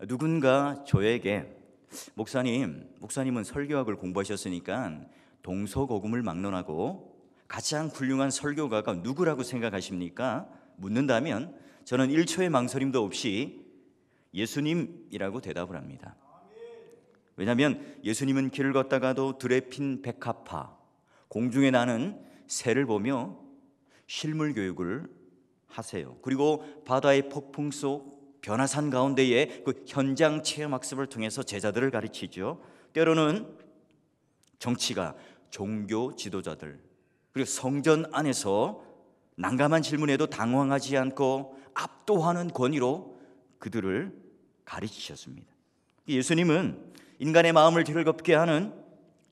누군가 저에게 목사님은 설교학을 공부하셨으니까 동서고금을 막론하고 가장 훌륭한 설교가가 누구라고 생각하십니까? 묻는다면 저는 1초의 망설임도 없이 예수님이라고 대답을 합니다. 왜냐하면 예수님은 길을 걷다가도 들에 핀 백합화, 공중에 나는 새를 보며 실물 교육을 하세요. 그리고 바다의 폭풍 속 변화산 가운데의 그 현장 체험 학습을 통해서 제자들을 가르치죠. 때로는 정치가, 종교 지도자들, 그리고 성전 안에서 난감한 질문에도 당황하지 않고 압도하는 권위로 그들을 가르치셨습니다. 예수님은 인간의 마음을 즐겁게 하는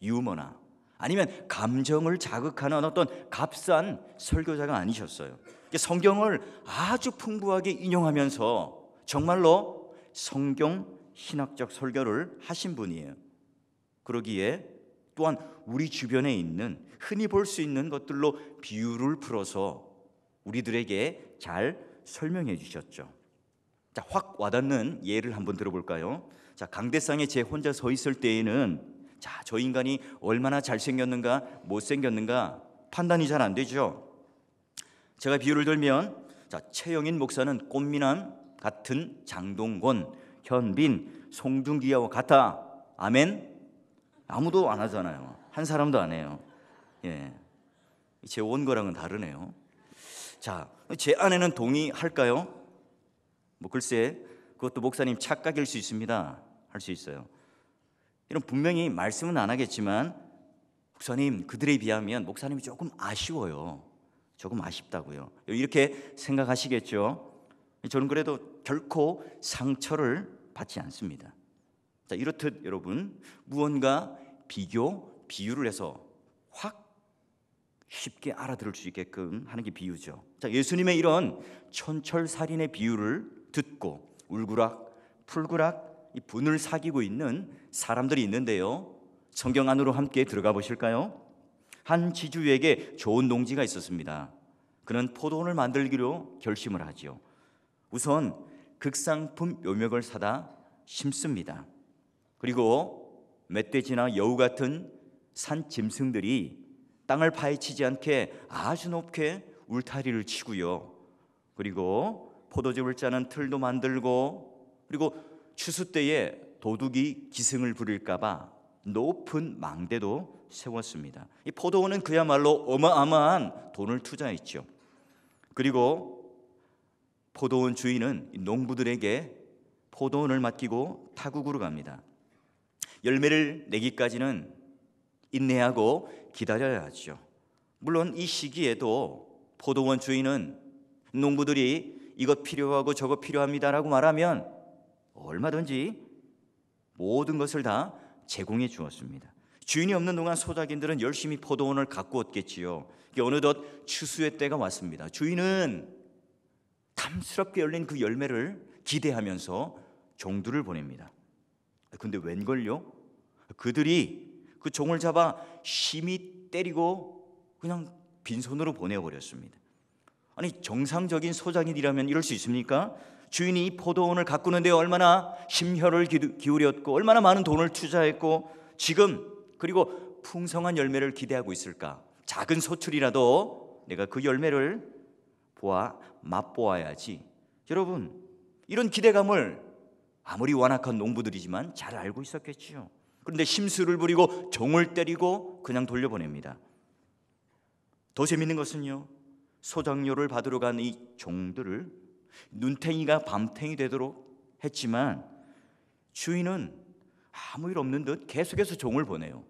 유머나 아니면 감정을 자극하는 어떤 값싼 설교자가 아니셨어요. 성경을 아주 풍부하게 인용하면서 정말로 성경 신학적 설교를 하신 분이에요. 그러기에 또한 우리 주변에 있는 흔히 볼 수 있는 것들로 비유를 풀어서 우리들에게 잘 설명해 주셨죠. 자, 확 와닿는 예를 한번 들어볼까요? 자, 강대상에 제 혼자 서 있을 때에는 저 인간이 얼마나 잘생겼는가 못생겼는가 판단이 잘 안 되죠. 제가 비유를 들면 최영인 목사는 꽃미남 같은 장동건, 현빈, 송중기와 같아. 아멘? 아무도 안 하잖아요. 한 사람도 안 해요. 예, 제 원고랑은 다르네요. 자, 제 아내는 동의할까요? 글쎄, 그것도 목사님 착각일 수 있습니다. 할 수 있어요. 이런 분명히 말씀은 안 하겠지만 목사님, 그들에 비하면 목사님이 조금 아쉬워요. 조금 아쉽다고요. 이렇게 생각하시겠죠. 저는 그래도 결코 상처를 받지 않습니다. 자, 이렇듯 여러분, 무언가 비유를 해서 확 쉽게 알아들을 수 있게끔 하는 게 비유죠. 자, 예수님의 이런 촌철살인의 비유를 듣고 울그락 풀그락 이 분을 사귀고 있는 사람들이 있는데요. 성경 안으로 함께 들어가 보실까요? 한 지주에게 좋은 농지가 있었습니다. 그는 포도원을 만들기로 결심을 하죠. 우선 극상품 묘목을 사다 심습니다. 그리고 멧돼지나 여우 같은 산 짐승들이 땅을 파헤치지 않게 아주 높게 울타리를 치고요. 그리고 포도즙을 짜는 틀도 만들고, 그리고 추수 때에 도둑이 기승을 부릴까 봐 높은 망대도 세웠습니다. 이 포도원은 그야말로 어마어마한 돈을 투자했죠. 그리고 포도원 주인은 농부들에게 포도원을 맡기고 타국으로 갑니다. 열매를 내기까지는 인내하고 기다려야 하죠. 물론 이 시기에도 포도원 주인은 농부들이 이것 필요하고 저것 필요합니다라고 말하면 얼마든지 모든 것을 다 제공해 주었습니다. 주인이 없는 동안 소작인들은 열심히 포도원을 가꾸었겠지요. 어느덧 추수의 때가 왔습니다. 주인은 탐스럽게 열린 그 열매를 기대하면서 종들을 보냅니다. 근데 웬걸요? 그들이 그 종을 잡아 심히 때리고 그냥 빈손으로 보내버렸습니다. 아니, 정상적인 소작인이라면 이럴 수 있습니까? 주인이 이 포도원을 가꾸는데 얼마나 심혈을 기울였고 얼마나 많은 돈을 투자했고 지금 그리고 풍성한 열매를 기대하고 있을까? 작은 소출이라도 내가 그 열매를 맛보아야지. 여러분, 이런 기대감을 아무리 완악한 농부들이지만 잘 알고 있었겠지요. 그런데 심술을 부리고 종을 때리고 그냥 돌려보냅니다. 더 재밌는 것은요, 소작료를 받으러 간 이 종들을 눈탱이가 밤탱이 되도록 했지만 주인은 아무 일 없는 듯 계속해서 종을 보내요.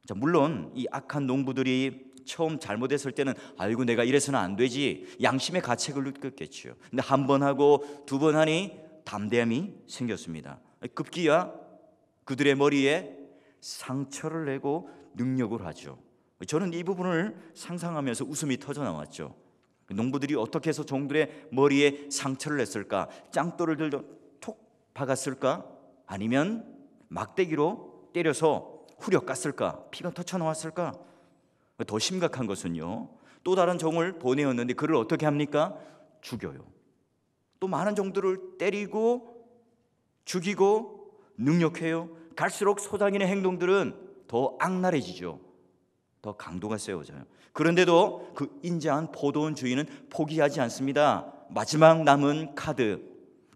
자, 물론 이 악한 농부들이 처음 잘못했을 때는 아이고 내가 이래서는 안 되지 양심의 가책을 느꼈겠죠. 근데 한 번 하고 두 번 하니 담대함이 생겼습니다. 급기야 그들의 머리에 상처를 내고 능력을 하죠. 저는 이 부분을 상상하면서 웃음이 터져 나왔죠. 농부들이 어떻게 해서 종들의 머리에 상처를 냈을까? 짱돌을 들고 톡 박았을까? 아니면 막대기로 때려서 후려 깠을까? 피가 터쳐 나왔을까? 더 심각한 것은요, 또 다른 종을 보내었는데 그를 어떻게 합니까? 죽여요. 또 많은 종들을 때리고 죽이고 능력해요. 갈수록 소장인의 행동들은 더 악랄해지죠. 더 강도가 세워져요. 그런데도 그 인자한 포도원 주인은 포기하지 않습니다. 마지막 남은 카드,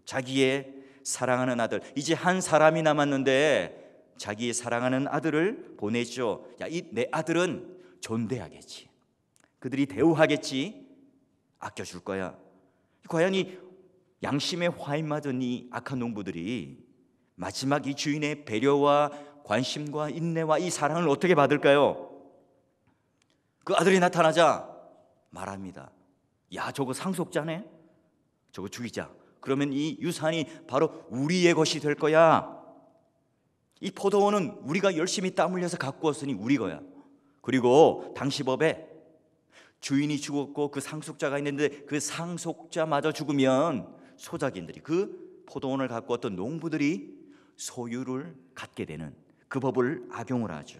자기의 사랑하는 아들, 이제 한 사람이 남았는데 자기의 사랑하는 아들을 보내죠. 야, 이 내 아들은 존대하겠지, 그들이 대우하겠지, 아껴줄 거야. 과연 이 양심에 화인 맞은 이 악한 농부들이 마지막 이 주인의 배려와 관심과 인내와 이 사랑을 어떻게 받을까요? 그 아들이 나타나자 말합니다. 야, 저거 상속자네? 저거 죽이자. 그러면 이 유산이 바로 우리의 것이 될 거야. 이 포도원은 우리가 열심히 땀 흘려서 갖고 왔으니 우리 거야. 그리고 당시 법에 주인이 죽었고 그 상속자가 있는데 그 상속자마저 죽으면 소작인들이, 그 포도원을 갖고 왔던 농부들이 소유를 갖게 되는 그 법을 악용을 하죠.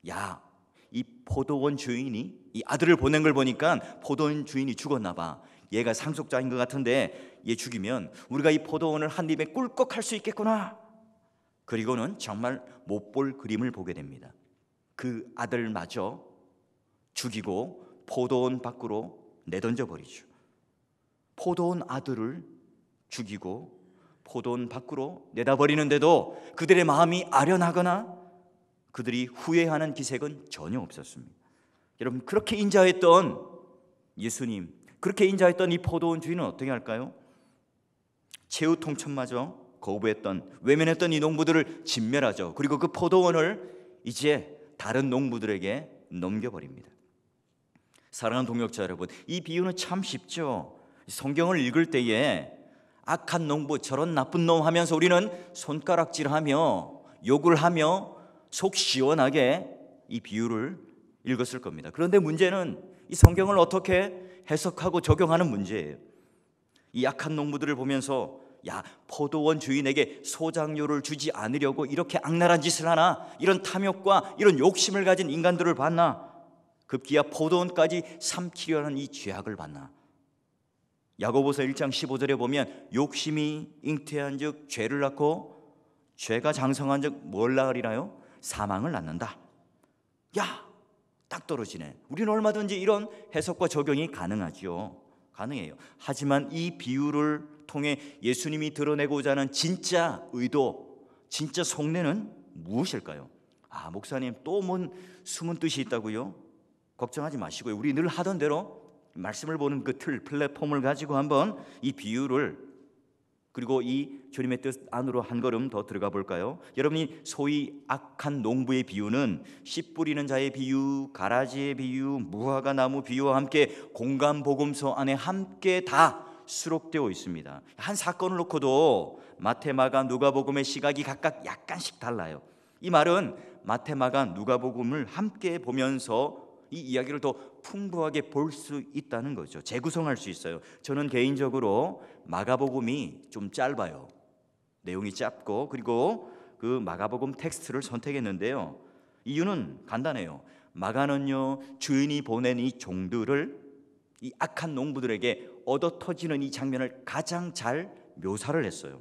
야, 이 포도원 주인이 이 아들을 보낸 걸 보니까 포도원 주인이 죽었나 봐. 얘가 상속자인 것 같은데 얘 죽이면 우리가 이 포도원을 한 입에 꿀꺽할 수 있겠구나. 그리고는 정말 못 볼 그림을 보게 됩니다. 그 아들마저 죽이고 포도원 밖으로 내던져 버리죠. 포도원 아들을 죽이고 포도원 밖으로 내다버리는데도 그들의 마음이 아련하거나 그들이 후회하는 기색은 전혀 없었습니다. 여러분, 그렇게 인자했던 예수님, 그렇게 인자했던 이 포도원 주인은 어떻게 할까요? 최후 통첩마저 거부했던, 외면했던 이 농부들을 진멸하죠. 그리고 그 포도원을 이제 다른 농부들에게 넘겨버립니다. 사랑하는 동역자 여러분, 이 비유는 참 쉽죠. 성경을 읽을 때에 악한 농부, 저런 나쁜 놈 하면서 우리는 손가락질하며 욕을 하며 속 시원하게 이 비유를 읽었을 겁니다. 그런데 문제는 이 성경을 어떻게 해석하고 적용하는 문제예요. 이 악한 농부들을 보면서 야, 포도원 주인에게 소장료를 주지 않으려고 이렇게 악랄한 짓을 하나, 이런 탐욕과 이런 욕심을 가진 인간들을 봤나, 급기야 포도원까지 삼키려는 이 죄악을 봤나. 야고보서 1장 15절에 보면 욕심이 잉태한 즉 죄를 낳고 죄가 장성한 즉 뭘 낳으리라요? 사망을 낳는다. 야, 딱 떨어지네. 우리는 얼마든지 이런 해석과 적용이 가능하죠. 가능해요. 하지만 이 비유를 통해 예수님이 드러내고자 하는 진짜 의도, 진짜 속내는 무엇일까요? 아, 목사님 또 뭔 숨은 뜻이 있다고요? 걱정하지 마시고요. 우리 늘 하던 대로 말씀을 보는 그 틀, 플랫폼을 가지고 한번 이 비유를, 그리고 이 주님의 뜻 안으로 한 걸음 더 들어가 볼까요? 여러분이 소위 악한 농부의 비유는 씨 뿌리는 자의 비유, 가라지의 비유, 무화과 나무 비유와 함께 공간복음서 안에 함께 다 수록되어 있습니다. 한 사건을 놓고도 마태, 마가, 누가복음의 시각이 각각 약간씩 달라요. 이 말은 마태, 마가, 누가복음을 함께 보면서 이 이야기를 더 풍부하게 볼 수 있다는 거죠. 재구성할 수 있어요. 저는 개인적으로 마가복음이 좀 짧아요. 내용이 짧고, 그리고 그 마가복음 텍스트를 선택했는데요. 이유는 간단해요. 마가는요, 주인이 보낸 이 종들을 이 악한 농부들에게 얻어터지는 이 장면을 가장 잘 묘사를 했어요.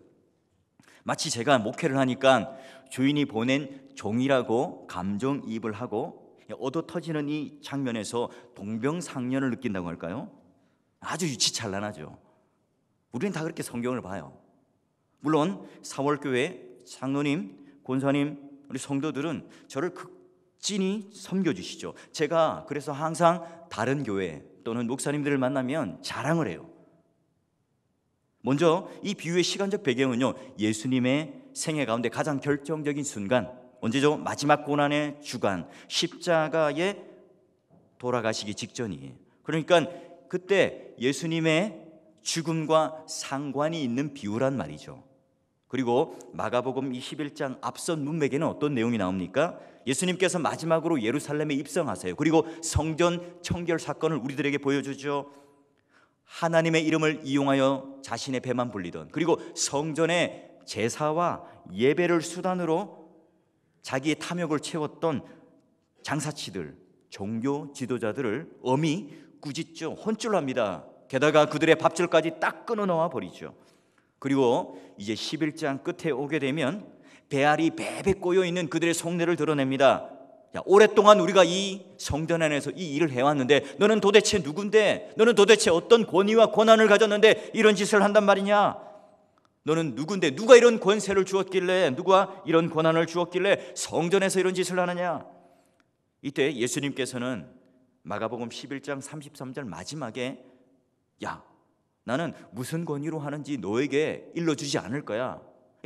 마치 제가 목회를 하니까 주인이 보낸 종이라고 감정이입을 하고 얻어터지는 이 장면에서 동병상련을 느낀다고 할까요? 아주 유치찬란하죠. 우리는 다 그렇게 성경을 봐요. 물론 사월교회 장로님, 권사님, 우리 성도들은 저를 극진히 섬겨주시죠. 제가 그래서 항상 다른 교회 또는 목사님들을 만나면 자랑을 해요. 먼저 이 비유의 시간적 배경은요, 예수님의 생애 가운데 가장 결정적인 순간, 언제죠? 마지막 고난의 주간, 십자가에 돌아가시기 직전이에요. 그러니까 그때 예수님의 죽음과 상관이 있는 비유란 말이죠. 그리고 마가복음 21장 앞선 문맥에는 어떤 내용이 나옵니까? 예수님께서 마지막으로 예루살렘에 입성하세요. 그리고 성전 청결 사건을 우리들에게 보여주죠. 하나님의 이름을 이용하여 자신의 배만 불리던, 그리고 성전의 제사와 예배를 수단으로 자기의 탐욕을 채웠던 장사치들, 종교 지도자들을 엄히 꾸짖죠. 혼쭐납니다. 게다가 그들의 밥줄까지 딱 끊어놓아 버리죠. 그리고 이제 11장 끝에 오게 되면 배알이 배배 꼬여 있는 그들의 속내를 드러냅니다. 야, 오랫동안 우리가 이 성전 안에서 이 일을 해왔는데 너는 도대체 누군데? 너는 도대체 어떤 권위와 권한을 가졌는데 이런 짓을 한단 말이냐? 너는 누군데? 누가 이런 권세를 주었길래, 누가 이런 권한을 주었길래 성전에서 이런 짓을 하느냐? 이때 예수님께서는 마가복음 11장 33절 마지막에 야, 나는 무슨 권위로 하는지 너에게 일러주지 않을 거야.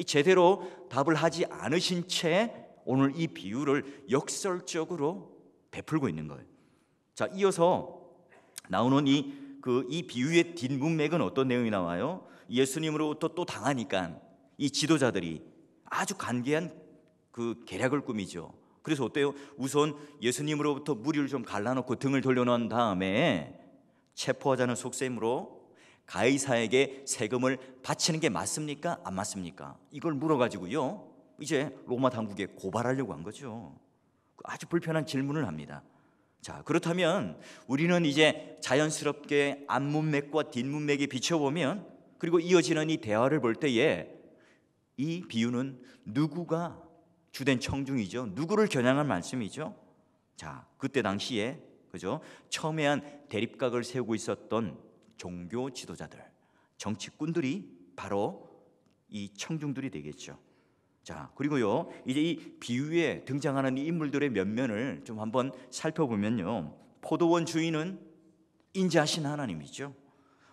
제대로 답을 하지 않으신 채 오늘 이 비유를 역설적으로 베풀고 있는 거예요. 자, 이어서 나오는 이 비유의 뒷문맥은 어떤 내용이 나와요? 예수님으로부터 또 당하니까 이 지도자들이 아주 간계한 그 계략을 꾸미죠. 그래서 어때요? 우선 예수님으로부터 무리를 좀 갈라놓고 등을 돌려놓은 다음에 체포하자는 속셈으로 가이사에게 세금을 바치는 게 맞습니까? 안 맞습니까? 이걸 물어가지고요, 이제 로마 당국에 고발하려고 한 거죠. 아주 불편한 질문을 합니다. 자, 그렇다면 우리는 이제 자연스럽게 앞문맥과 뒷문맥에 비춰보면, 그리고 이어지는 이 대화를 볼 때에 이 비유는 누구가 주된 청중이죠? 누구를 겨냥한 말씀이죠? 자, 그때 당시에 그죠? 첨예한 대립각을 세우고 있었던 종교 지도자들, 정치꾼들이 바로 이 청중들이 되겠죠. 자, 그리고요, 이제 이 비유에 등장하는 이 인물들의 면면을 좀 한번 살펴보면요, 포도원 주인은 인자하신 하나님이죠.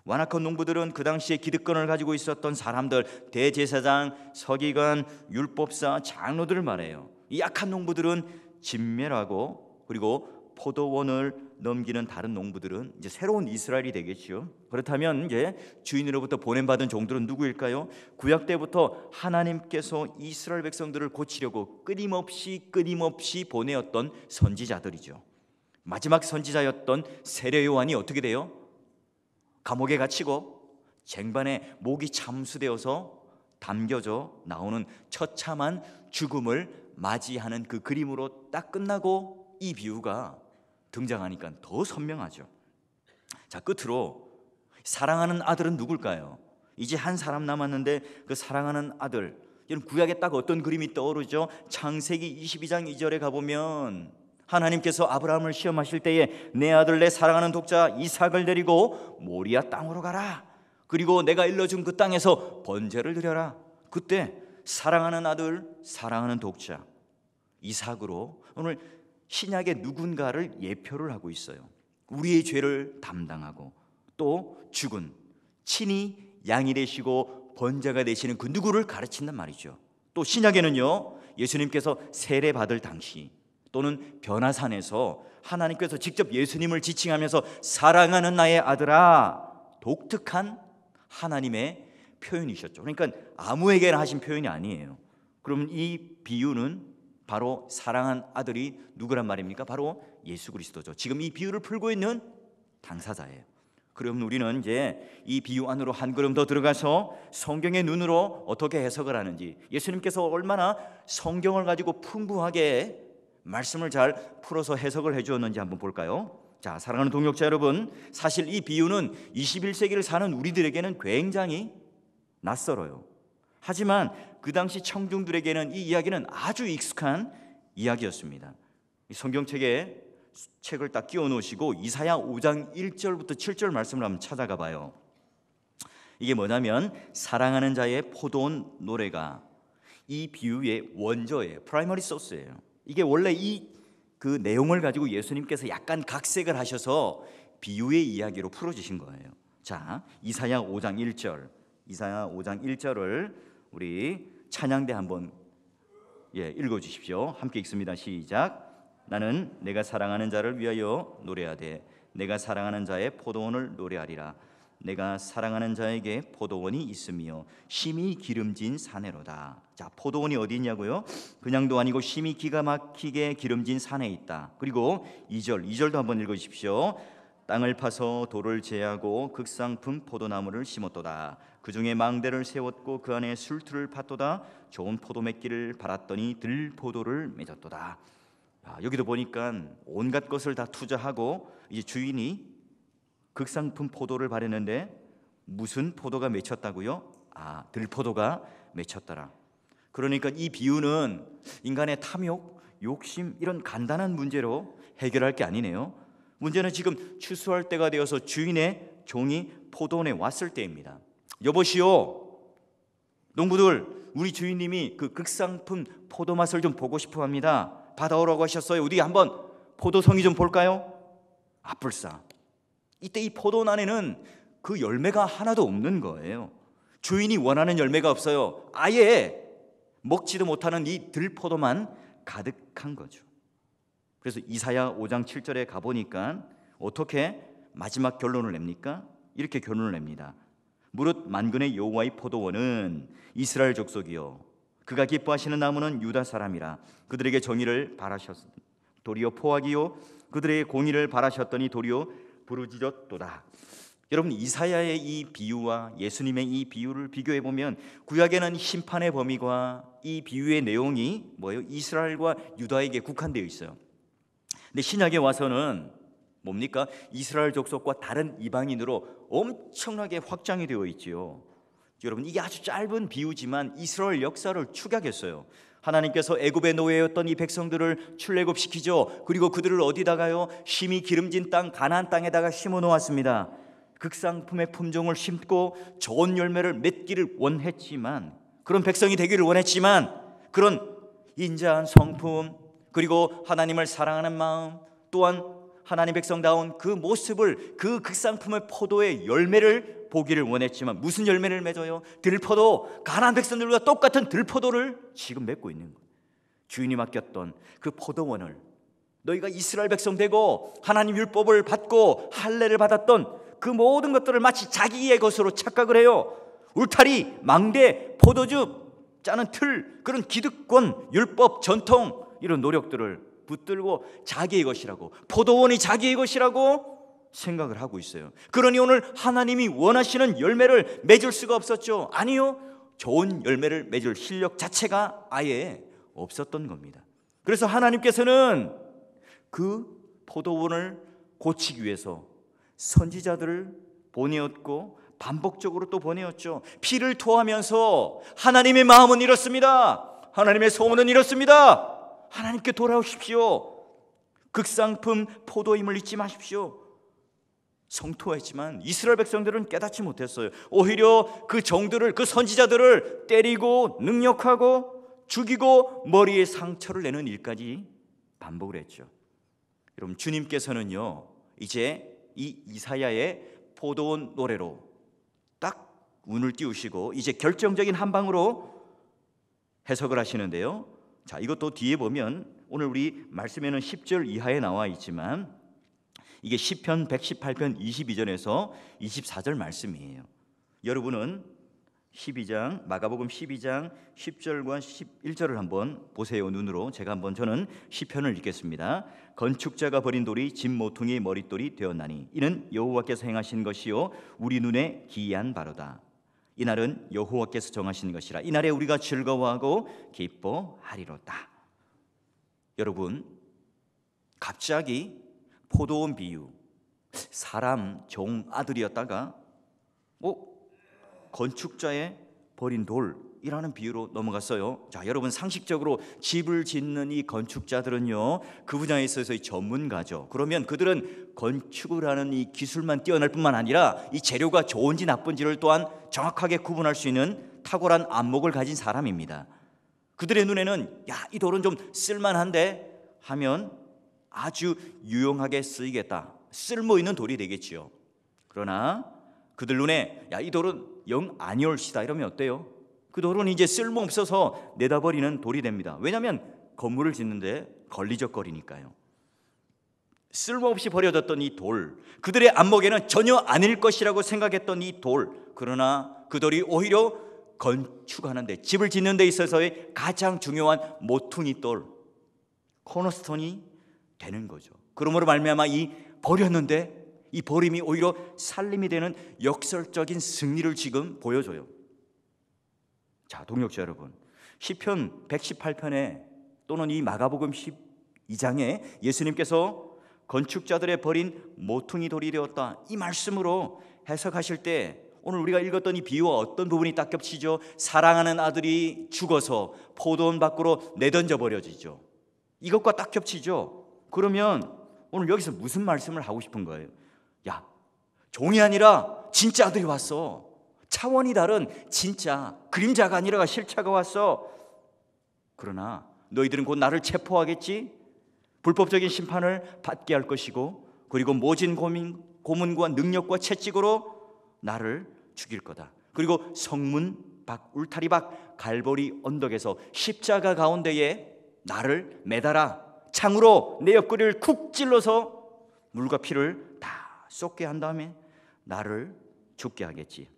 완악한 농부들은 그 당시에 기득권을 가지고 있었던 사람들, 대제사장, 서기관, 율법사, 장로들을 말해요. 이 약한 농부들은 진멸하고, 그리고 포도원을 넘기는 다른 농부들은 이제 새로운 이스라엘이 되겠죠. 그렇다면 이제 주인으로부터 보냄받은 종들은 누구일까요? 구약 때부터 하나님께서 이스라엘 백성들을 고치려고 끊임없이 보내었던 선지자들이죠. 마지막 선지자였던 세례 요한이 어떻게 돼요? 감옥에 갇히고 쟁반에 목이 참수되어서 담겨져 나오는 처참한 죽음을 맞이하는 그 그림으로 딱 끝나고 이 비유가 등장하니까 더 선명하죠. 자, 끝으로 사랑하는 아들은 누굴까요? 이제 한 사람 남았는데 그 사랑하는 아들, 여러분 구약에 딱 어떤 그림이 떠오르죠? 창세기 22장 2절에 가보면 하나님께서 아브라함을 시험하실 때에 내 아들 내 사랑하는 독자 이삭을 데리고 모리아 땅으로 가라. 그리고 내가 일러준 그 땅에서 번제를 드려라. 그때 사랑하는 아들, 사랑하는 독자 이삭으로 오늘 신약의 누군가를 예표를 하고 있어요. 우리의 죄를 담당하고 또 죽은 친히 양이 되시고 번제가 되시는 그 누구를 가르친단 말이죠. 또 신약에는요, 예수님께서 세례 받을 당시 또는 변화산에서 하나님께서 직접 예수님을 지칭하면서 사랑하는 나의 아들아, 독특한 하나님의 표현이셨죠. 그러니까 아무에게나 하신 표현이 아니에요. 그럼 이 비유는 바로 사랑한 아들이 누구란 말입니까? 바로 예수 그리스도죠. 지금 이 비유를 풀고 있는 당사자예요. 그럼 우리는 이제 이 비유 안으로 한 걸음 더 들어가서 성경의 눈으로 어떻게 해석을 하는지, 예수님께서 얼마나 성경을 가지고 풍부하게 말씀을 잘 풀어서 해석을 해주었는지 한번 볼까요? 자, 사랑하는 동역자 여러분, 사실 이 비유는 21세기를 사는 우리들에게는 굉장히 낯설어요. 하지만 그 당시 청중들에게는 이 이야기는 아주 익숙한 이야기였습니다. 이 성경책에 책을 딱 끼워 놓으시고 이사야 5장 1절부터 7절 말씀을 한번 찾아가 봐요. 이게 뭐냐면 사랑하는 자의 포도원 노래가 이 비유의 원조예요. 프라이머리 소스예요. 이게 원래 그 내용을 가지고 예수님께서 약간 각색을 하셔서 비유의 이야기로 풀어주신 거예요. 자, 이사야 5장 1절, 이사야 5장 1절을 우리 찬양대 한번 읽어주십시오. 함께 읽습니다. 시작. 나는 내가 사랑하는 자를 위하여 노래하되 내가 사랑하는 자의 포도원을 노래하리라. 내가 사랑하는 자에게 포도원이 있으며 심히 기름진 사내로다. 자, 포도원이 어디 있냐고요? 그냥도 아니고 심히 기가 막히게 기름진 산에 있다. 그리고 2절도 한번 읽어주십시오. 땅을 파서 돌을 제하고 극상품 포도나무를 심었도다. 그 중에 망대를 세웠고 그 안에 술틀을 팠도다. 좋은 포도맺기를 팔았더니 들포도를 맺었도다. 여기도 보니까 온갖 것을 다 투자하고 이제 주인이 극상품 포도를 바랬는데 무슨 포도가 맺혔다고요? 들포도가 맺혔더라. 그러니까 이 비유는 인간의 탐욕, 욕심 이런 간단한 문제로 해결할 게 아니네요. 문제는 지금 추수할 때가 되어서 주인의 종이 포도원에 왔을 때입니다. 여보시오, 농부들, 우리 주인님이 그 극상품 포도 맛을 좀 보고 싶어 합니다. 받아오라고 하셨어요. 어디 한번 포도송이 좀 볼까요? 불싸. 이때 이 포도원 안에는 그 열매가 하나도 없는 거예요. 주인이 원하는 열매가 없어요. 아예 먹지도 못하는 이 들포도만 가득한 거죠. 그래서 이사야 5장 7절에 가보니까 어떻게 마지막 결론을 냅니까? 이렇게 결론을 냅니다. 무릇 만군의 여호와의 포도원은 이스라엘 족속이요 그가 기뻐하시는 나무는 유다 사람이라. 그들에게 정의를 바라셨으니 도리어 포악이요 그들의 공의를 바라셨더니 도리어 부르짖었도다. 여러분, 이사야의 이 비유와 예수님의 이 비유를 비교해 보면 구약에는 심판의 범위가 이 비유의 내용이 뭐예요? 이스라엘과 유다에게 국한되어 있어요. 근데 신약에 와서는 뭡니까? 이스라엘 족속과 다른 이방인으로 엄청나게 확장이 되어 있지요. 여러분, 이게 아주 짧은 비유지만 이스라엘 역사를 축약했어요. 하나님께서 애굽의 노예였던 이 백성들을 출애굽시키죠. 그리고 그들을 어디다가요? 심히 기름진 땅 가나안 땅에다가 심어 놓았습니다. 극상품의 품종을 심고 좋은 열매를 맺기를 원했지만, 그런 백성이 되기를 원했지만, 그런 인자한 성품, 그리고 하나님을 사랑하는 마음, 또한 하나님 백성다운 그 모습을, 그 극상품의 포도의 열매를 보기를 원했지만 무슨 열매를 맺어요? 들포도, 가나안 백성들과 똑같은 들포도를 지금 맺고 있는 거예요. 주인이 맡겼던 그 포도원을, 너희가 이스라엘 백성 되고 하나님 율법을 받고 할례를 받았던 그 모든 것들을 마치 자기의 것으로 착각을 해요. 울타리, 망대, 포도즙 짜는 틀, 그런 기득권, 율법, 전통 이런 노력들을 붙들고 자기의 것이라고, 포도원이 자기의 것이라고 생각을 하고 있어요. 그러니 오늘 하나님이 원하시는 열매를 맺을 수가 없었죠. 아니요, 좋은 열매를 맺을 실력 자체가 아예 없었던 겁니다. 그래서 하나님께서는 그 포도원을 고치기 위해서 선지자들을 보내었고 반복적으로 또 보내었죠. 피를 토하면서 하나님의 마음은 이렇습니다. 하나님의 소원은 이렇습니다. 하나님께 돌아오십시오. 극상품 포도임을 잊지 마십시오. 성토했지만 이스라엘 백성들은 깨닫지 못했어요. 오히려 그 종들을, 그 선지자들을 때리고 능욕하고 죽이고 머리에 상처를 내는 일까지 반복을 했죠. 여러분, 주님께서는요 이제 이 이사야의 포도원 노래로 딱 운을 띄우시고 이제 결정적인 한 방으로 해석을 하시는데요. 자, 이것도 뒤에 보면 오늘 우리 말씀에는 10절 이하에 나와 있지만 이게 시편 118편 22절에서 24절 말씀이에요. 여러분은 12장, 마가복음 12장 10절과 11절을 한번 보세요. 눈으로. 저는 시편을 읽겠습니다. 건축자가 버린 돌이 집 모퉁이의 머릿돌이 되었나니 이는 여호와께서 행하신 것이요 우리 눈에 기이한 바로다. 이날은 여호와께서 정하신 것이라 이날에 우리가 즐거워하고 기뻐하리로다. 여러분, 갑자기 포도원 비유, 사람 종 아들이었다가 건축자의 버린 돌이라는 비유로 넘어갔어요. 자, 여러분, 상식적으로 집을 짓는 이 건축자들은요 그 분야에 있어서 전문가죠. 그러면 그들은 건축을 하는 이 기술만 뛰어날 뿐만 아니라 이 재료가 좋은지 나쁜지를 또한 정확하게 구분할 수 있는 탁월한 안목을 가진 사람입니다. 그들의 눈에는 이 돌은 좀 쓸만한데 하면 아주 유용하게 쓰이겠다, 쓸모 있는 돌이 되겠지요. 그러나 그들 눈에 이 돌은 영 아니올시다 이러면 어때요? 그 돌은 이제 쓸모없어서 내다버리는 돌이 됩니다. 왜냐하면 건물을 짓는데 걸리적거리니까요. 쓸모없이 버려졌던 이 돌, 그들의 안목에는 전혀 아닐 것이라고 생각했던 이 돌, 그러나 그 돌이 오히려 건축하는데, 집을 짓는 데 있어서의 가장 중요한 모퉁이 돌, 코너스톤이 되는 거죠. 그러므로 말미암아 이 버렸는데 이 버림이 오히려 살림이 되는 역설적인 승리를 지금 보여줘요. 자, 동역자 여러분, 시편 118편에 또는 이 마가복음 12장에 예수님께서 건축자들의 버린 모퉁이 돌이 되었다 이 말씀으로 해석하실 때 오늘 우리가 읽었던 이 비유와 어떤 부분이 딱 겹치죠? 사랑하는 아들이 죽어서 포도원 밖으로 내던져 버려지죠. 이것과 딱 겹치죠. 그러면 오늘 여기서 무슨 말씀을 하고 싶은 거예요? 야, 종이 아니라 진짜 아들이 왔어. 차원이 다른 진짜 그림자가 아니라 실체가 왔어. 그러나 너희들은 곧 나를 체포하겠지? 불법적인 심판을 받게 할 것이고, 그리고 모진 고문과 능력과 채찍으로 나를 죽일 거다. 그리고 성문 밖, 울타리 밖 갈보리 언덕에서 십자가 가운데에 나를 매달아 창으로 내 옆구리를 쿡 찔러서 물과 피를 다 쏟게 한 다음에 나를 죽게 하겠지.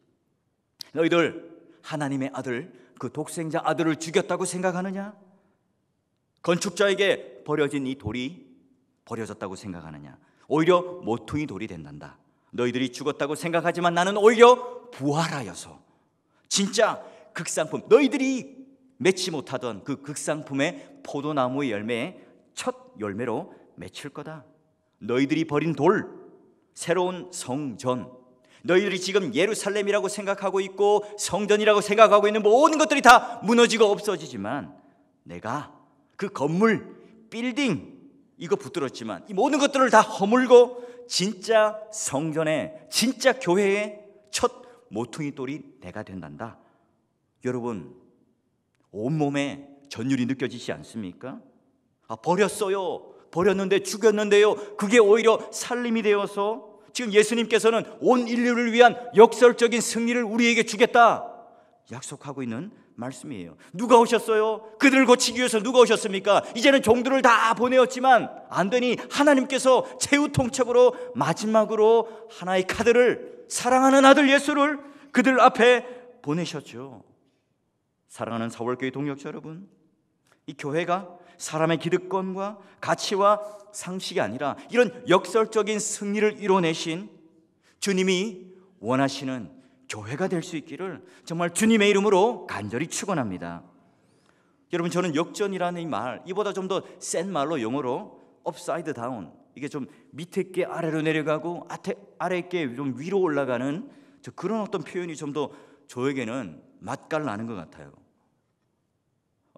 너희들 하나님의 아들, 그 독생자 아들을 죽였다고 생각하느냐? 건축자에게 버려진 이 돌이 버려졌다고 생각하느냐? 오히려 모퉁이 돌이 된단다. 너희들이 죽었다고 생각하지만 나는 오히려 부활하여서 진짜 극상품, 너희들이 맺지 못하던 그 극상품의 포도나무의 열매에 첫 열매로 맺힐 거다. 너희들이 버린 돌, 새로운 성전, 너희들이 지금 예루살렘이라고 생각하고 있고 성전이라고 생각하고 있는 모든 것들이 다 무너지고 없어지지만, 내가 그 건물, 빌딩 이거 붙들었지만 이 모든 것들을 다 허물고 진짜 성전의, 진짜 교회의 첫 모퉁이 돌이 내가 된단다. 여러분, 온몸에 전율이 느껴지지 않습니까? 버렸어요. 버렸는데 죽였는데요. 그게 오히려 살림이 되어서 지금 예수님께서는 온 인류를 위한 역설적인 승리를 우리에게 주겠다 약속하고 있는 말씀이에요. 누가 오셨어요? 그들을 고치기 위해서 누가 오셨습니까? 이제는 종들을 다 보내었지만 안 되니 하나님께서 최후 통첩으로 마지막으로 하나의 카드를, 사랑하는 아들 예수를 그들 앞에 보내셨죠. 사랑하는 사월교회 동역자 여러분, 이 교회가 사람의 기득권과 가치와 상식이 아니라 이런 역설적인 승리를 이뤄내신 주님이 원하시는 교회가 될 수 있기를 정말 주님의 이름으로 간절히 축원합니다. 여러분, 저는 역전이라는 이 말, 이보다 좀 더 센 말로 영어로 upside down, 이게 좀 밑에 게 아래로 내려가고 아래 게 좀 위로 올라가는 그런 어떤 표현이 좀 더 저에게는 맛깔 나는 것 같아요.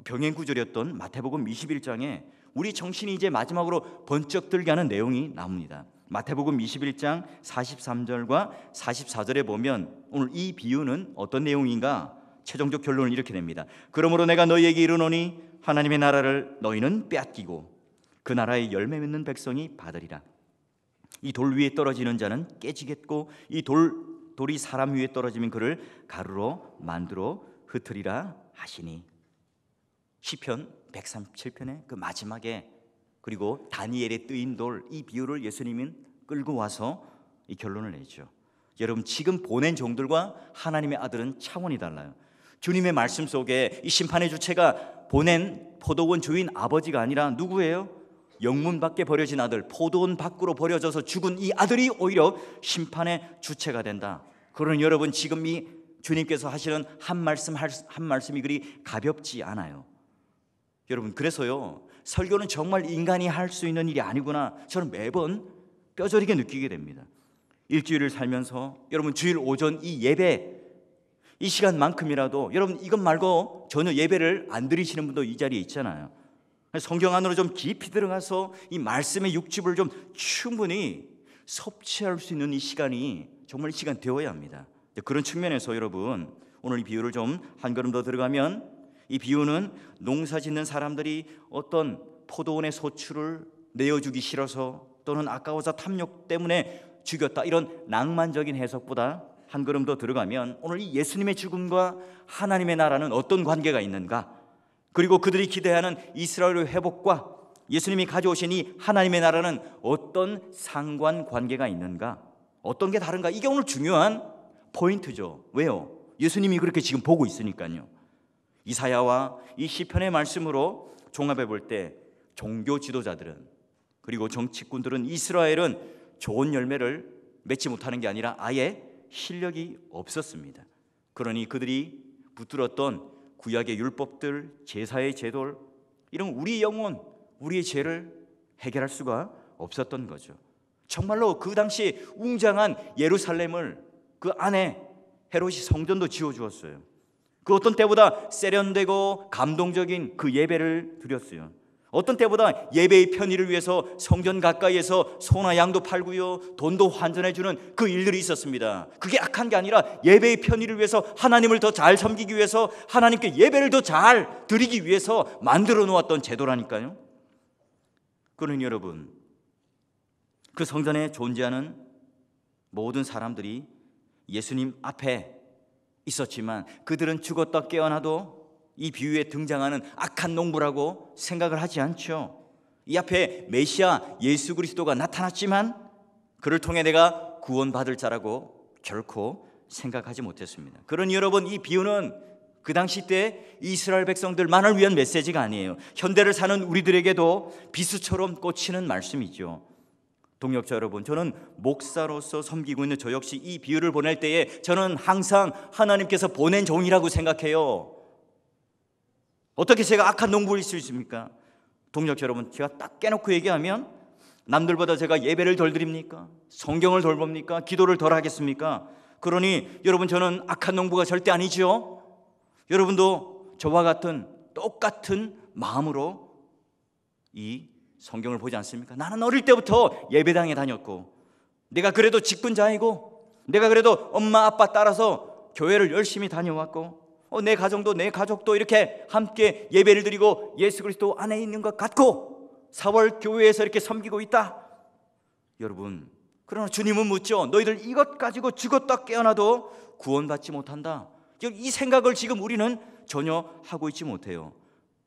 병행 구절이었던 마태복음 21장에 우리 정신이 이제 마지막으로 번쩍 들게 하는 내용이 나옵니다. 마태복음 21장 43절과 44절에 보면 오늘 이 비유는 어떤 내용인가? 최종적 결론을 이렇게 냅니다. 그러므로 내가 너희에게 이르노니 하나님의 나라를 너희는 빼앗기고 그 나라의 열매 맺는 백성이 받으리라. 이 돌 위에 떨어지는 자는 깨지겠고 이 돌이 사람 위에 떨어지면 그를 가루로 만들어 흩으리라 하시니. 시편 137편의 그 마지막에, 그리고 다니엘의 뜨인 돌, 이 비유를 예수님은 끌고 와서 이 결론을 내죠. 여러분, 지금 보낸 종들과 하나님의 아들은 차원이 달라요. 주님의 말씀 속에 이 심판의 주체가 보낸 포도원 주인 아버지가 아니라 누구예요? 영문 밖에 버려진 아들, 포도원 밖으로 버려져서 죽은 이 아들이 오히려 심판의 주체가 된다. 그러니 여러분, 지금 이 주님께서 하시는 한 말씀이 그리 가볍지 않아요. 여러분, 그래서요, 설교는 정말 인간이 할 수 있는 일이 아니구나 저는 매번 뼈저리게 느끼게 됩니다. 일주일을 살면서 여러분, 주일 오전 이 예배, 이 시간만큼이라도 여러분 이것 말고 전혀 예배를 안 드리시는 분도 이 자리에 있잖아요. 성경 안으로 좀 깊이 들어가서 이 말씀의 육즙을 좀 충분히 섭취할 수 있는 이 시간이 정말 이 시간 되어야 합니다. 그런 측면에서 여러분, 오늘 이 비유를 좀 한 걸음 더 들어가면, 이 비유는 농사 짓는 사람들이 어떤 포도원의 소출을 내어주기 싫어서 또는 아까워서 탐욕 때문에 죽였다, 이런 낭만적인 해석보다 한 걸음 더 들어가면 오늘 이 예수님의 죽음과 하나님의 나라는 어떤 관계가 있는가, 그리고 그들이 기대하는 이스라엘의 회복과 예수님이 가져오신 이 하나님의 나라는 어떤 상관관계가 있는가, 어떤 게 다른가, 이게 오늘 중요한 포인트죠. 왜요? 예수님이 그렇게 지금 보고 있으니까요. 이사야와 이 시편의 말씀으로 종합해 볼 때 종교 지도자들은, 그리고 정치꾼들은 이스라엘은 좋은 열매를 맺지 못하는 게 아니라 아예 실력이 없었습니다. 그러니 그들이 붙들었던 구약의 율법들, 제사의 제도를, 이런 우리의 영혼, 우리의 죄를 해결할 수가 없었던 거죠. 정말로 그 당시 웅장한 예루살렘을 그 안에 헤롯이 성전도 지어주었어요. 그 어떤 때보다 세련되고 감동적인 그 예배를 드렸어요. 어떤 때보다 예배의 편의를 위해서 성전 가까이에서 소나 양도 팔고요, 돈도 환전해주는 그 일들이 있었습니다. 그게 악한 게 아니라 예배의 편의를 위해서, 하나님을 더 잘 섬기기 위해서, 하나님께 예배를 더 잘 드리기 위해서 만들어 놓았던 제도라니까요. 그러니 여러분, 그 성전에 존재하는 모든 사람들이 예수님 앞에 있었지만 그들은 죽었다 깨어나도 이 비유에 등장하는 악한 농부라고 생각을 하지 않죠. 이 앞에 메시아 예수 그리스도가 나타났지만 그를 통해 내가 구원받을 자라고 결코 생각하지 못했습니다. 그러니 여러분, 이 비유는 그 당시 때 이스라엘 백성들만을 위한 메시지가 아니에요. 현대를 사는 우리들에게도 비수처럼 꽂히는 말씀이죠. 동역자 여러분, 저는 목사로서 섬기고 있는 저 역시 이 비유를 보낼 때에 저는 항상 하나님께서 보낸 종이라고 생각해요. 어떻게 제가 악한 농부일 수 있습니까? 동역자 여러분, 제가 딱 깨놓고 얘기하면 남들보다 제가 예배를 덜 드립니까? 성경을 덜 봅니까? 기도를 덜 하겠습니까? 그러니 여러분, 저는 악한 농부가 절대 아니죠. 여러분도 저와 같은 똑같은 마음으로 이 성경을 보지 않습니까? 나는 어릴 때부터 예배당에 다녔고, 내가 그래도 직분자이고, 내가 그래도 엄마 아빠 따라서 교회를 열심히 다녀왔고, 내 가정도 내 가족도 이렇게 함께 예배를 드리고 예수 그리스도 안에 있는 것 같고 4월 교회에서 이렇게 섬기고 있다. 여러분, 그러나 주님은 묻죠. 너희들 이것 가지고 죽었다 깨어나도 구원받지 못한다. 이 생각을 지금 우리는 전혀 하고 있지 못해요.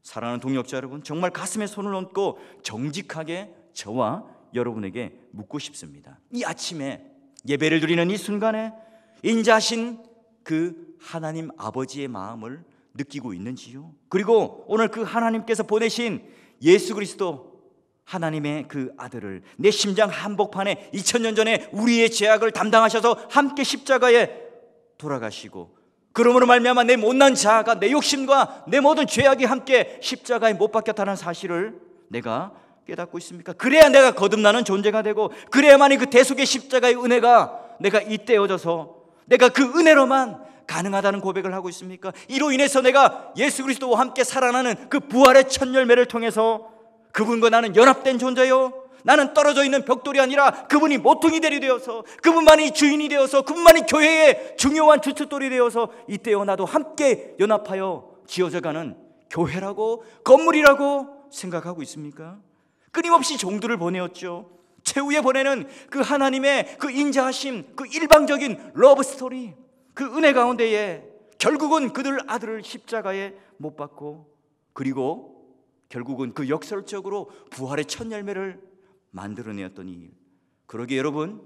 사랑하는 동역자 여러분, 정말 가슴에 손을 얹고 정직하게 저와 여러분에게 묻고 싶습니다. 이 아침에 예배를 드리는 이 순간에 인자하신 그 하나님 아버지의 마음을 느끼고 있는지요? 그리고 오늘 그 하나님께서 보내신 예수 그리스도 하나님의 그 아들을 내 심장 한복판에 2000년 전에 우리의 죄악을 담당하셔서 함께 십자가에 돌아가시고, 그러므로 말미암아 내 못난 자아가, 내 욕심과 내 모든 죄악이 함께 십자가에 못 박혔다는 사실을 내가 깨닫고 있습니까? 그래야 내가 거듭나는 존재가 되고, 그래야만이 그 대속의 십자가의 은혜가 내가 잇대어져서 내가 그 은혜로만 가능하다는 고백을 하고 있습니까? 이로 인해서 내가 예수 그리스도와 함께 살아나는 그 부활의 첫 열매를 통해서 그분과 나는 연합된 존재요, 나는 떨어져 있는 벽돌이 아니라 그분이 모퉁이 대리 되어서, 그분만이 주인이 되어서, 그분만이 교회의 중요한 주춧돌이 되어서 이때와 나도 함께 연합하여 지어져가는 교회라고, 건물이라고 생각하고 있습니까? 끊임없이 종들을 보내었죠. 최후에 보내는 그 하나님의 그 인자하심, 그 일방적인 러브 스토리, 그 은혜 가운데에 결국은 그들 아들을 십자가에 못 박고, 그리고 결국은 그 역설적으로 부활의 첫 열매를 만들어내었던 일. 그러기에 여러분,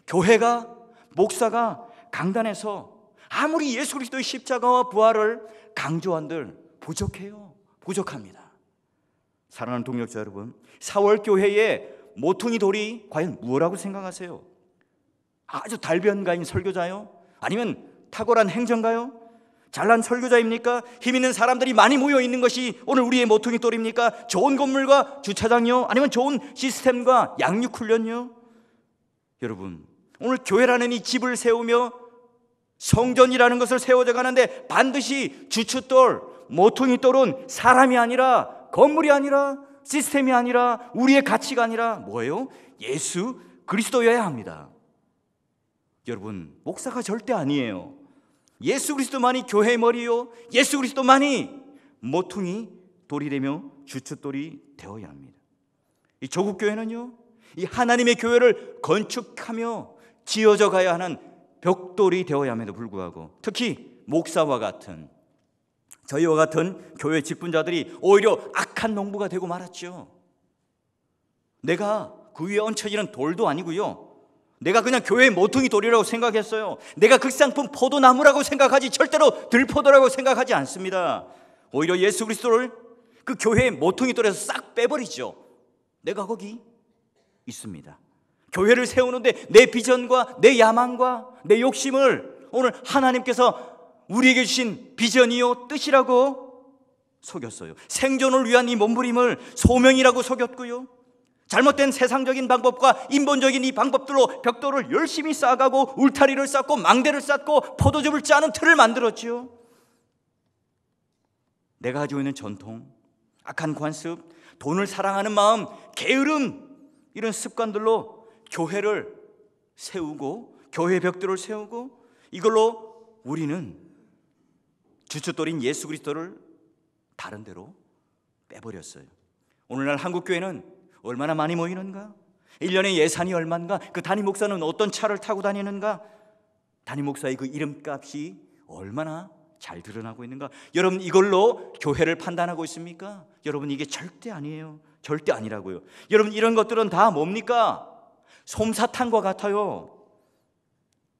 교회가, 목사가 강단에서 아무리 예수 그리스도의 십자가와 부활을 강조한들 부족해요. 부족합니다. 사랑하는 동역자 여러분, 4월 교회의 모퉁이 돌이 과연 무엇이라고 생각하세요? 아주 달변가인 설교자요? 아니면 탁월한 행정가요? 잘난 설교자입니까? 힘 있는 사람들이 많이 모여 있는 것이 오늘 우리의 모퉁이 돌입니까? 좋은 건물과 주차장요? 아니면 좋은 시스템과 양육 훈련요? 여러분, 오늘 교회라는 이 집을 세우며 성전이라는 것을 세워져 가는데 반드시 주춧돌, 모퉁이 돌은 사람이 아니라, 건물이 아니라, 시스템이 아니라, 우리의 가치가 아니라 뭐예요? 예수 그리스도여야 합니다. 여러분, 목사가 절대 아니에요. 예수 그리스도만이 교회의 머리요, 예수 그리스도만이 모퉁이 돌이 되며 주춧돌이 되어야 합니다. 이 조국 교회는요, 이 하나님의 교회를 건축하며 지어져 가야 하는 벽돌이 되어야 함에도 불구하고, 특히 목사와 같은, 저희와 같은 교회 직분자들이 오히려 악한 농부가 되고 말았죠. 내가 그 위에 얹혀지는 돌도 아니고요, 내가 그냥 교회의 모퉁이 돌이라고 생각했어요. 내가 극상품 포도나무라고 생각하지 절대로 들포도라고 생각하지 않습니다. 오히려 예수 그리스도를 그 교회의 모퉁이 돌에서 싹 빼버리죠. 내가 거기 있습니다. 교회를 세우는데 내 비전과 내 야망과 내 욕심을 오늘 하나님께서 우리에게 주신 비전이요, 뜻이라고 속였어요. 생존을 위한 이 몸부림을 소명이라고 속였고요, 잘못된 세상적인 방법과 인본적인 이 방법들로 벽돌을 열심히 쌓아가고 울타리를 쌓고 망대를 쌓고 포도즙을 짜는 틀을 만들었지요. 내가 가지고 있는 전통, 악한 관습, 돈을 사랑하는 마음, 게으름, 이런 습관들로 교회를 세우고 교회 벽돌을 세우고 이걸로 우리는 주춧돌인 예수 그리스도를 다른 데로 빼버렸어요. 오늘날 한국교회는 얼마나 많이 모이는가? 1년에 예산이 얼마인가? 그 담임 목사는 어떤 차를 타고 다니는가? 담임 목사의 그 이름값이 얼마나 잘 드러나고 있는가? 여러분, 이걸로 교회를 판단하고 있습니까? 여러분, 이게 절대 아니에요. 절대 아니라고요. 여러분, 이런 것들은 다 뭡니까? 솜사탕과 같아요.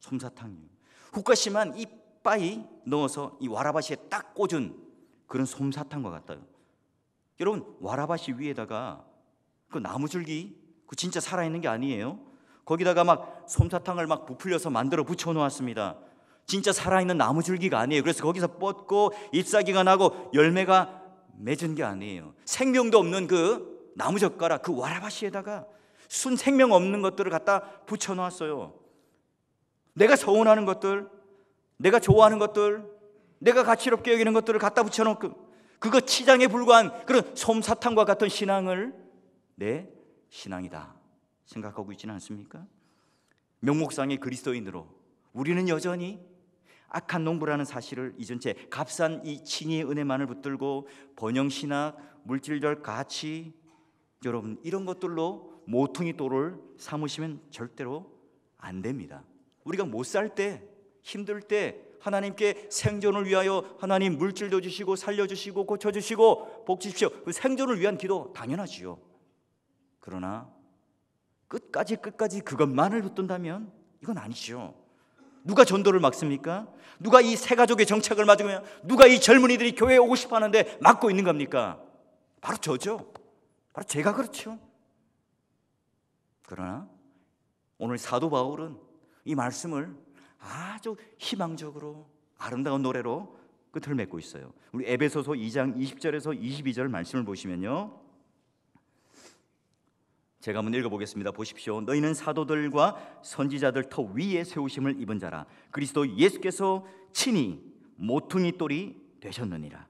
솜사탕이요. 훅가심한 이 바위 넣어서 이 와라바시에 딱 꽂은 그런 솜사탕과 같아요. 여러분, 와라바시 위에다가 그 나무줄기, 그 진짜 살아있는 게 아니에요. 거기다가 막 솜사탕을 막 부풀려서 만들어 붙여 놓았습니다. 진짜 살아있는 나무줄기가 아니에요. 그래서 거기서 뻗고 잎사귀가 나고 열매가 맺은 게 아니에요. 생명도 없는 그 나무젓가락, 그 와라바시에다가 순 생명 없는 것들을 갖다 붙여 놓았어요. 내가 서운하는 것들, 내가 좋아하는 것들, 내가 가치롭게 여기는 것들을 갖다 붙여놓고 그거 치장에 불과한 그런 솜사탕과 같은 신앙을 내 신앙이다 생각하고 있지는 않습니까? 명목상의 그리스도인으로 우리는 여전히 악한 농부라는 사실을 잊은 채 값싼 이 칭의의 은혜만을 붙들고 번영신학, 물질적 가치, 여러분 이런 것들로 모퉁이 돌을 삼으시면 절대로 안 됩니다. 우리가 못 살 때, 힘들 때 하나님께 생존을 위하여 하나님 물질도 주시고 살려주시고 고쳐주시고 복 주십시오. 그 생존을 위한 기도 당연하지요. 그러나 끝까지 그것만을 붙든다면 이건 아니죠. 누가 전도를 막습니까? 누가 이 새 가족의 정책을 막으면 누가 이 젊은이들이 교회에 오고 싶어 하는데 막고 있는 겁니까? 바로 저죠. 바로 제가 그렇죠. 그러나 오늘 사도 바울은 이 말씀을 아주 희망적으로 아름다운 노래로 끝을 맺고 있어요. 우리 에베소서 2장 20절에서 22절 말씀을 보시면요, 제가 한번 읽어보겠습니다. 보십시오. 너희는 사도들과 선지자들 터 위에 세우심을 입은 자라. 그리스도 예수께서 친히 모퉁이 돌이 되셨느니라.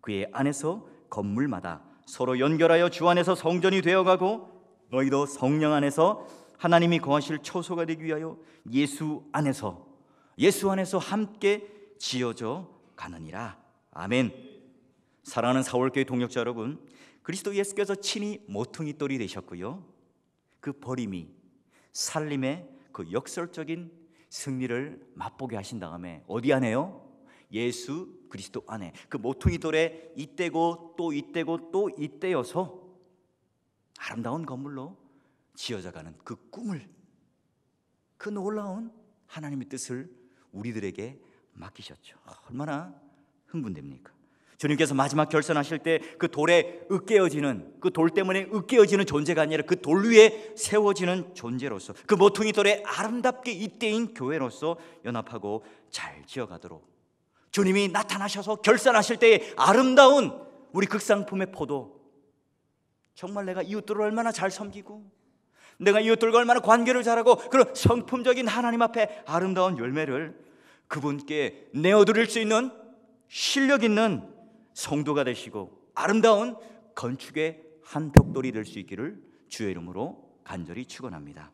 그의 안에서 건물마다 서로 연결하여 주 안에서 성전이 되어가고 너희도 성령 안에서 하나님이 거하실 처소가 되기 위하여 예수 안에서 함께 지어져 가느니라. 아멘. 사랑하는 사월교회 동역자 여러분, 그리스도 예수께서 친히 모퉁이 돌이 되셨고요, 그 버림이 살림의 그 역설적인 승리를 맛보게 하신 다음에 어디 안에요? 예수 그리스도 안에 그 모퉁이 돌에 잇대고 또 잇대고 또 잇대어서 아름다운 건물로 지어져가는 그 꿈을, 그 놀라운 하나님의 뜻을 우리들에게 맡기셨죠. 얼마나 흥분됩니까? 주님께서 마지막 결산하실 때 그 돌에 으깨어지는, 그 돌 때문에 으깨어지는 존재가 아니라 그 돌 위에 세워지는 존재로서, 그 모퉁이 돌에 아름답게 잇대인 교회로서 연합하고 잘 지어가도록 주님이 나타나셔서 결산하실 때의 아름다운 우리 극상품의 포도, 정말 내가 이웃들을 얼마나 잘 섬기고 내가 이웃들과 얼마나 관계를 잘하고 그런 성품적인 하나님 앞에 아름다운 열매를 그분께 내어드릴 수 있는 실력 있는 성도가 되시고 아름다운 건축의 한 벽돌이 될 수 있기를 주의 이름으로 간절히 축원합니다.